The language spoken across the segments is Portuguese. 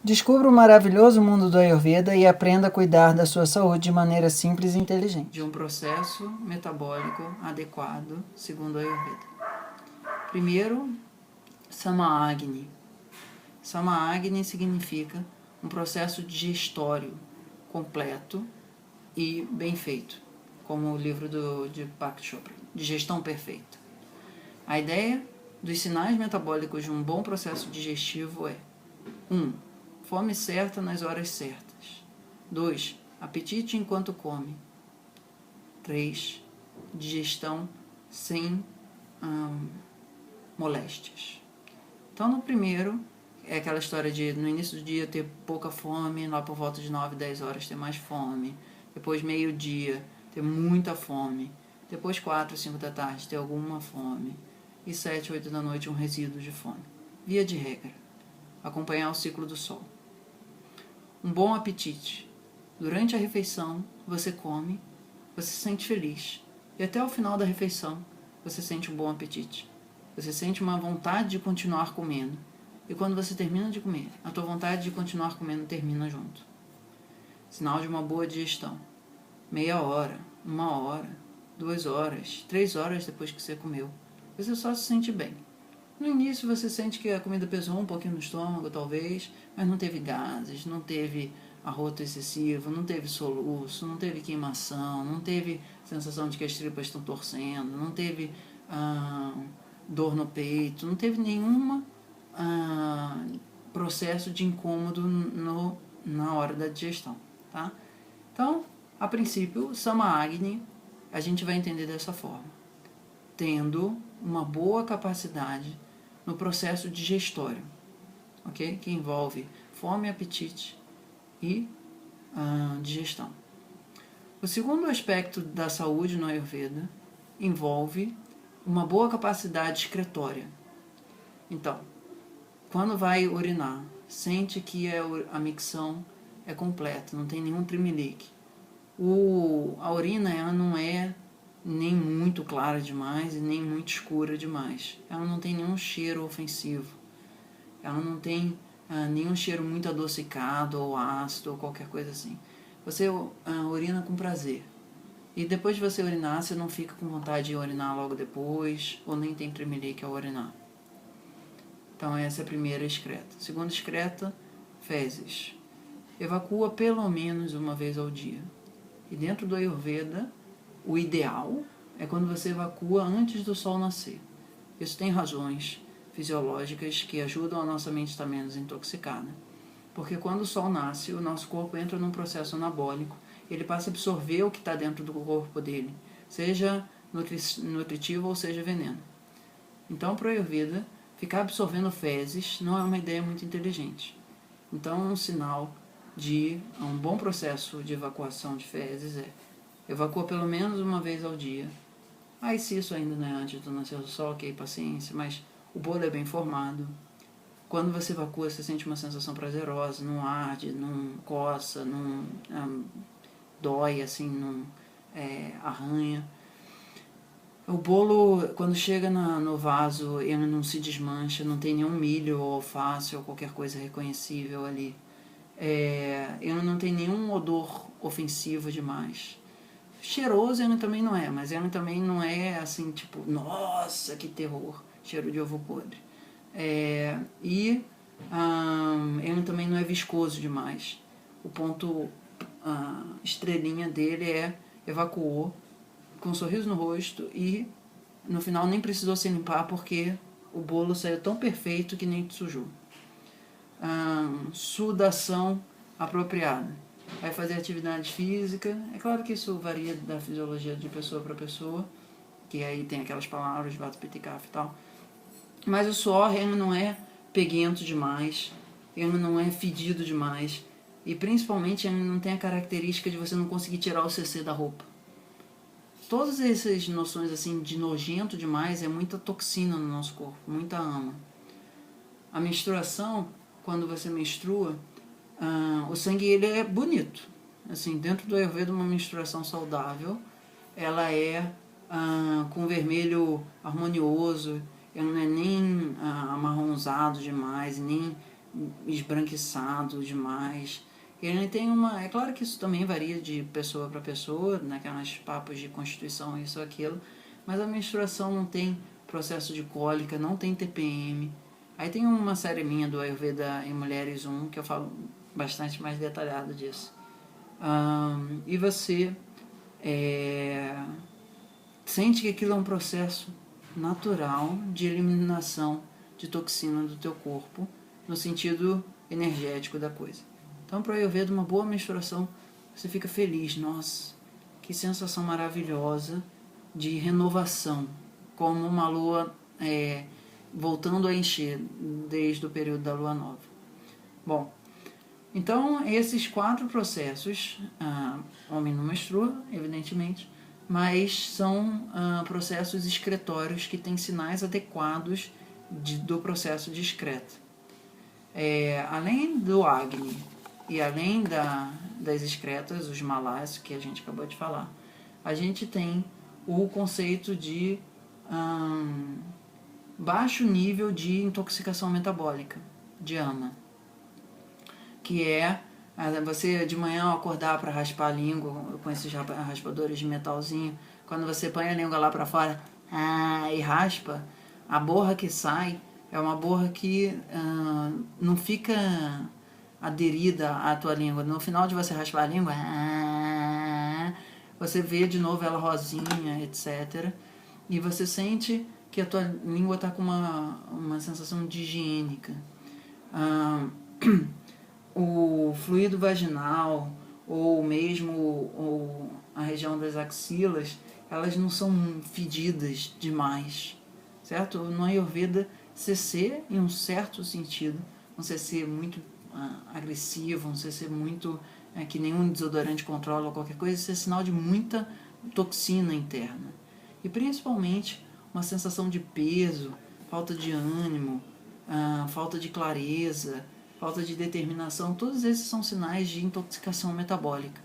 Descubra o maravilhoso mundo do Ayurveda e aprenda a cuidar da sua saúde de maneira simples e inteligente. De um processo metabólico adequado, segundo o Ayurveda. Primeiro, Sama-Agni. Sama-Agni significa um processo digestório completo e bem feito, como o livro de Deepak Chopra, Digestão Perfeita. A ideia dos sinais metabólicos de um bom processo digestivo é 1. Fome certa nas horas certas. 2. Apetite enquanto come. 3. Digestão sem moléstias. Então, no primeiro, é aquela história de no início do dia ter pouca fome, lá por volta de 9, 10 horas ter mais fome, depois meio-dia ter muita fome, depois 4, 5 da tarde ter alguma fome, e 7, 8 da noite um resíduo de fome. Via de regra, acompanhar o ciclo do sol. Um bom apetite. Durante a refeição, você come, você se sente feliz. E até o final da refeição, você sente um bom apetite. Você sente uma vontade de continuar comendo. E quando você termina de comer, a tua vontade de continuar comendo termina junto. Sinal de uma boa digestão. Meia hora, 1 hora, 2 horas, 3 horas depois que você comeu. Você só se sente bem. No início você sente que a comida pesou um pouquinho no estômago, talvez, mas não teve gases, não teve arroto excessivo, não teve soluço, não teve queimação, não teve sensação de que as tripas estão torcendo, não teve dor no peito, não teve nenhum processo de incômodo na hora da digestão, tá? Então, a princípio, Sama-Agni a gente vai entender dessa forma, tendo uma boa capacidade no processo digestório, ok? Que envolve fome, apetite e digestão. O segundo aspecto da saúde no Ayurveda envolve uma boa capacidade excretória. Então, quando vai urinar, sente que a micção é completa, não tem nenhum trimelique. A urina ela não é nem muito clara demais e nem muito escura demais. Ela não tem nenhum cheiro ofensivo. Ela não tem nenhum cheiro muito adocicado ou ácido ou qualquer coisa assim. Você urina com prazer. E depois de você urinar, você não fica com vontade de urinar logo depois, ou nem tem tremelique ao urinar. Então essa é a primeira excreta. Segunda excreta, fezes. Evacua pelo menos uma vez ao dia. E dentro do Ayurveda, o ideal é quando você evacua antes do sol nascer. Isso tem razões fisiológicas que ajudam a nossa mente a estar menos intoxicada. Porque quando o sol nasce, o nosso corpo entra num processo anabólico, ele passa a absorver o que está dentro do corpo dele, seja nutritivo ou seja veneno. Então, para o Ayurveda, ficar absorvendo fezes não é uma ideia muito inteligente. Então, um sinal de um bom processo de evacuação de fezes é evacua pelo menos uma vez ao dia. Aí se isso ainda não é antes do nascer do sol, ok, paciência, mas o bolo é bem formado. Quando você evacua, você sente uma sensação prazerosa, não arde, não coça, não dói, assim, não arranha. O bolo, quando chega no vaso, ele não se desmancha, não tem nenhum milho ou alface ou qualquer coisa reconhecível ali. Ele não tem nenhum odor ofensivo demais. Cheiroso ele também não é, mas ele também não é assim, tipo, nossa, que terror, cheiro de ovo podre. Ele também não é viscoso demais. O ponto estrelinha dele é evacuou, com um sorriso no rosto e no final nem precisou se limpar porque o bolo saiu tão perfeito que nem sujou. Sudação apropriada. Vai fazer atividade física. É claro que isso varia da fisiologia de pessoa para pessoa, que aí tem aquelas palavras de Vata Pitta Kapha e tal. Mas o suor ele não é peguento demais, ele não é fedido demais e principalmente ele não tem a característica de você não conseguir tirar o CC da roupa. Todas essas noções assim de nojento demais é muita toxina no nosso corpo, muita ama. A menstruação, quando você menstrua, o sangue ele é bonito. Assim, dentro do Ayurveda, uma menstruação saudável, ela é com vermelho harmonioso, ele não é nem amarronzado demais, nem esbranquiçado demais. Ele tem uma... É claro que isso também varia de pessoa para pessoa, naquelas papos de constituição, isso ou aquilo, mas a menstruação não tem processo de cólica, não tem TPM. Aí tem uma série minha do Ayurveda em Mulheres 1 que eu falo bastante mais detalhado disso. E você sente que aquilo é um processo natural de eliminação de toxina do teu corpo, no sentido energético da coisa. Então, para o Ayurveda, uma boa menstruação, você fica feliz. Nossa, que sensação maravilhosa de renovação, como uma lua voltando a encher desde o período da lua nova. Bom, então esses 4 processos, homem não menstrua, evidentemente, mas são processos excretórios que têm sinais adequados do processo de excreta. Além do Agni e além das excretas, os malas, que a gente acabou de falar, a gente tem o conceito de baixo nível de intoxicação metabólica, de ama, que é você de manhã acordar para raspar a língua com esses raspadores de metalzinho, quando você põe a língua lá para fora e raspa, a borra que sai é uma borra que não fica aderida à tua língua. No final de você raspar a língua, você vê de novo ela rosinha, etc. E você sente que a tua língua está com uma sensação de higiênica. O fluido vaginal ou mesmo a região das axilas, elas não são fedidas demais, certo? No Ayurveda, CC, em um certo sentido, um CC muito agressivo, um CC muito que nenhum desodorante controla ou qualquer coisa, isso é sinal de muita toxina interna. E principalmente uma sensação de peso, falta de ânimo, falta de clareza, falta de determinação, todos esses são sinais de intoxicação metabólica.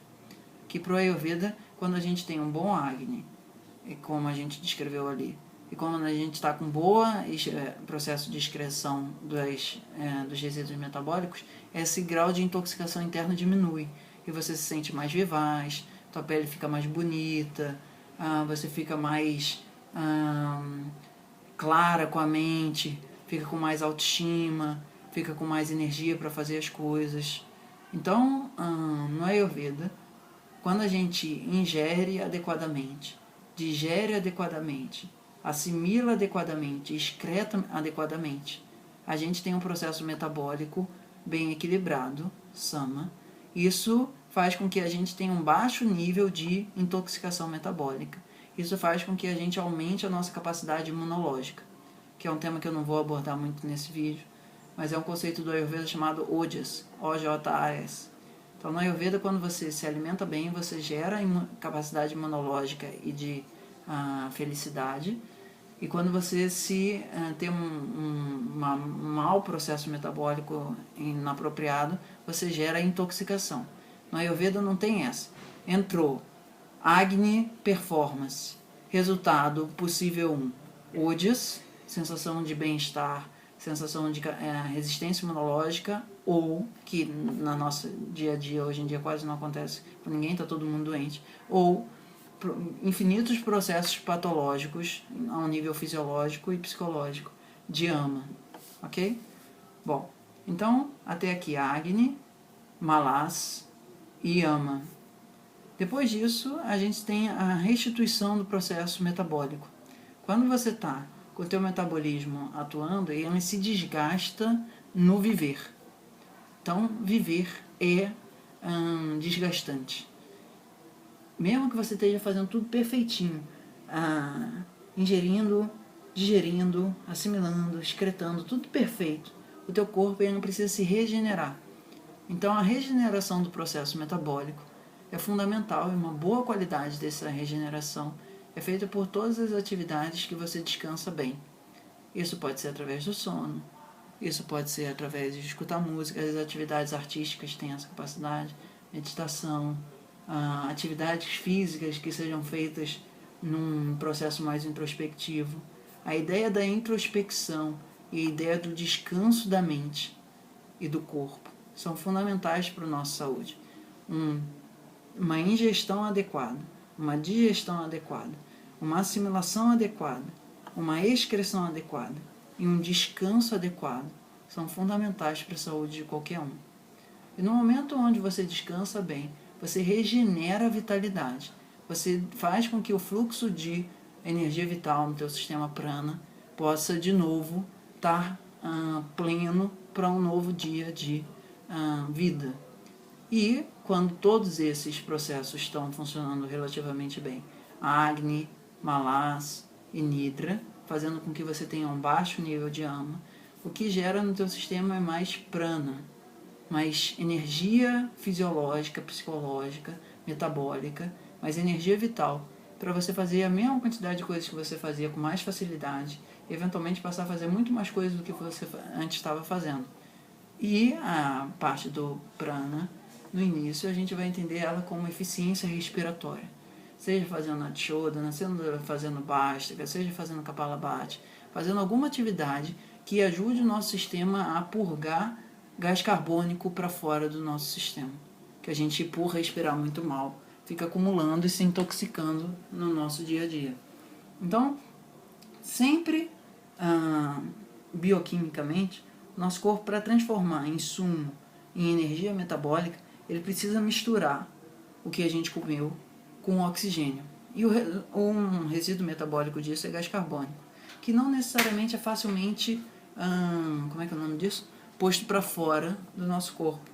Que para o Ayurveda, quando a gente tem um bom Agni, como a gente descreveu ali, e quando a gente está com boa processo de excreção dos resíduos metabólicos, esse grau de intoxicação interna diminui. E você se sente mais vivaz, tua pele fica mais bonita, você fica mais clara com a mente, fica com mais autoestima, fica com mais energia para fazer as coisas. Então, no Ayurveda, quando a gente ingere adequadamente, digere adequadamente, assimila adequadamente, excreta adequadamente, a gente tem um processo metabólico bem equilibrado, sama. Isso faz com que a gente tenha um baixo nível de intoxicação metabólica. Isso faz com que a gente aumente a nossa capacidade imunológica, que é um tema que eu não vou abordar muito nesse vídeo, mas é um conceito do Ayurveda chamado Ojas, O-J-A-S. Então, no Ayurveda, quando você se alimenta bem, você gera capacidade imunológica e de felicidade. E quando você tem um mau processo metabólico inapropriado, você gera intoxicação. No Ayurveda não tem essa. Entrou Agni Performance. Resultado possível 1. Ojas, sensação de bem-estar, sensação de resistência imunológica, ou, que na nossa dia a dia, hoje em dia quase não acontece com ninguém, está todo mundo doente, ou infinitos processos patológicos ao nível fisiológico e psicológico de ama, ok? Bom, então até aqui Agni, Malas e ama. Depois disso, a gente tem a restituição do processo metabólico. Quando você está com o teu metabolismo atuando, ele se desgasta no viver. Então, viver é desgastante. Mesmo que você esteja fazendo tudo perfeitinho, ingerindo, digerindo, assimilando, excretando, tudo perfeito, o teu corpo ele não precisa se regenerar. Então, a regeneração do processo metabólico é fundamental e uma boa qualidade dessa regeneração é feita por todas as atividades que você descansa bem. Isso pode ser através do sono, isso pode ser através de escutar música, as atividades artísticas têm essa capacidade, meditação, atividades físicas que sejam feitas num processo mais introspectivo. A ideia da introspecção e a ideia do descanso da mente e do corpo são fundamentais para a nossa saúde. Uma ingestão adequada, uma digestão adequada, uma assimilação adequada, uma excreção adequada e um descanso adequado são fundamentais para a saúde de qualquer um. E no momento onde você descansa bem, você regenera a vitalidade. Você faz com que o fluxo de energia vital no teu sistema prana possa de novo estar pleno para um novo dia de vida. E quando todos esses processos estão funcionando relativamente bem, Agni, Malas e Nidra, fazendo com que você tenha um baixo nível de ama, o que gera no teu sistema é mais prana, mais energia fisiológica, psicológica, metabólica, mais energia vital, para você fazer a mesma quantidade de coisas que você fazia com mais facilidade, e eventualmente passar a fazer muito mais coisas do que você antes estava fazendo. E a parte do prana, no início, a gente vai entender ela como eficiência respiratória. Seja fazendo Adshodhana, seja fazendo Bhastrika, seja fazendo Kapalabhati, fazendo alguma atividade que ajude o nosso sistema a purgar gás carbônico para fora do nosso sistema. Que a gente, por respirar muito mal, fica acumulando e se intoxicando no nosso dia a dia. Então, sempre bioquimicamente, nosso corpo, para transformar insumo em energia metabólica, ele precisa misturar o que a gente comeu com oxigênio. E um resíduo metabólico disso é gás carbônico, que não necessariamente é facilmente, como é que é o nome disso? Posto para fora do nosso corpo.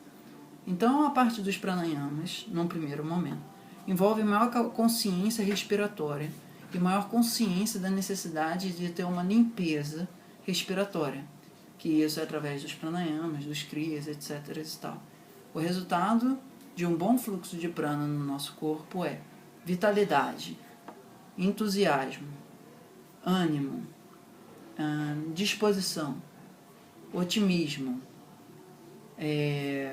Então, a parte dos pranayamas, num primeiro momento, envolve maior consciência respiratória e maior consciência da necessidade de ter uma limpeza respiratória, que isso é através dos pranayamas, dos kriyas, etc. e tal. O resultado de um bom fluxo de prana no nosso corpo é vitalidade, entusiasmo, ânimo, disposição, otimismo, e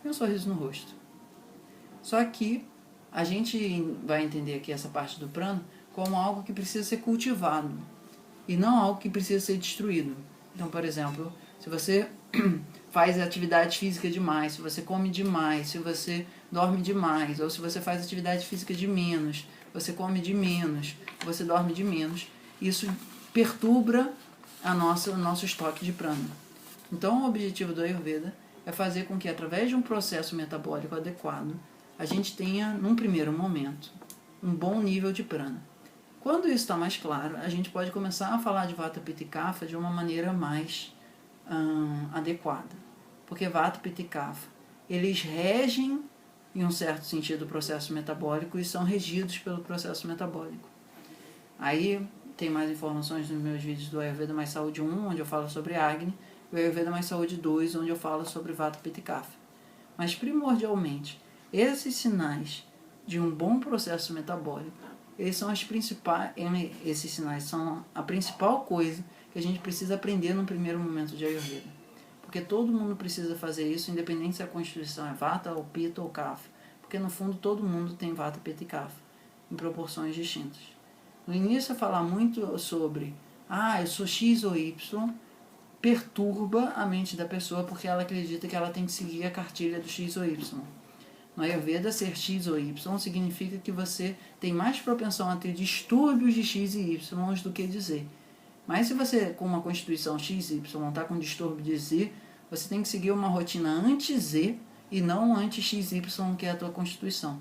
um sorriso no rosto. Só que a gente vai entender aqui essa parte do prana como algo que precisa ser cultivado e não algo que precisa ser destruído. Então, por exemplo, se você faz atividade física demais, se você come demais, se você dorme demais, ou se você faz atividade física de menos, você come de menos, você dorme de menos, isso perturba o nosso estoque de prana. Então, o objetivo do Ayurveda é fazer com que, através de um processo metabólico adequado, a gente tenha, num primeiro momento, um bom nível de prana. Quando isso está mais claro, a gente pode começar a falar de Vata, Pitta e Kapha de uma maneira mais adequada. Porque Vata, Pitta e Kapha, eles regem, em um certo sentido, o processo metabólico e são regidos pelo processo metabólico. Aí tem mais informações nos meus vídeos do Ayurveda Mais Saúde 1, onde eu falo sobre Agni, e o Ayurveda Mais Saúde 2, onde eu falo sobre Vata, Pitta e Kapha. Mas, primordialmente, esses sinais de um bom processo metabólico, esses sinais são a principal coisa que a gente precisa aprender no primeiro momento de Ayurveda. Porque todo mundo precisa fazer isso, independente se a constituição é Vata, ou Pitta, ou Kapha. Porque, no fundo, todo mundo tem Vata, Pitta e Kapha, em proporções distintas. No início, eu falar muito sobre, eu sou X ou Y, perturba a mente da pessoa, porque ela acredita que ela tem que seguir a cartilha do X ou Y. No Ayurveda, ser X ou Y significa que você tem mais propensão a ter distúrbios de X e Y do que de Z. Mas se você, com uma constituição X e Y, está com distúrbio de Z, você tem que seguir uma rotina anti-Z e não anti-XY, que é a tua constituição.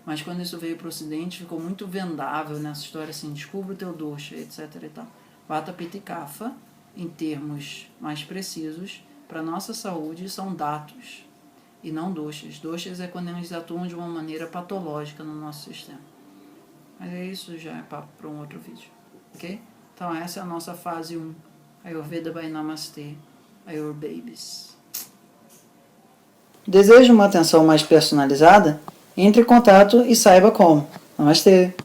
Mas quando isso veio para o Ocidente, ficou muito vendável nessa história assim, descubra o teu dosha, etc. e tal. Vata, Pitta e Kapha, em termos mais precisos, para a nossa saúde, são datos e não doshas. Doshas é quando eles atuam de uma maneira patológica no nosso sistema. Mas é isso, já é papo para um outro vídeo. Ok? Então essa é a nossa fase 1. Ayurveda by Namaste, Ayur Babies. Deseja uma atenção mais personalizada? Entre em contato e saiba como. Namastê!